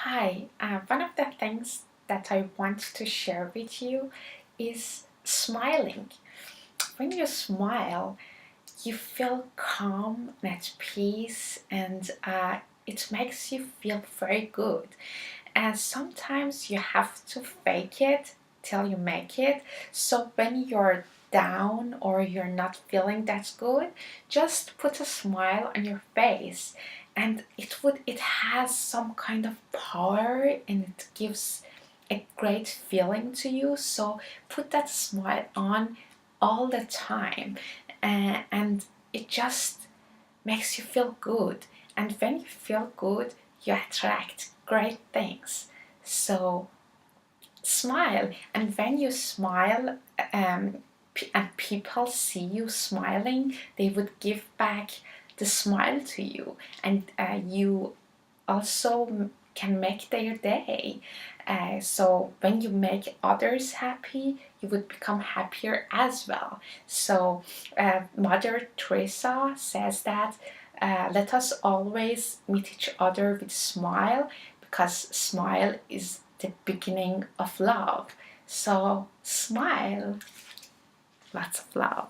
Hi, one of the things that I want to share with you is smiling. When you smile, you feel calm and at peace, and it makes you feel very good. And sometimes you have to fake it till you make it. So when you're down or you're not feeling that good, just put a smile on your face, and it has some kind of power, and it gives a great feeling to you. So put that smile on all the time, and it just makes you feel good. And when you feel good, you attract great things. So smile, and when you smile, and people see you smiling, they would give back the smile to you, and you also can make their day. So when you make others happy, you would become happier as well. So Mother Teresa says that let us always meet each other with a smile, because smile is the beginning of love. So smile. Lots of love.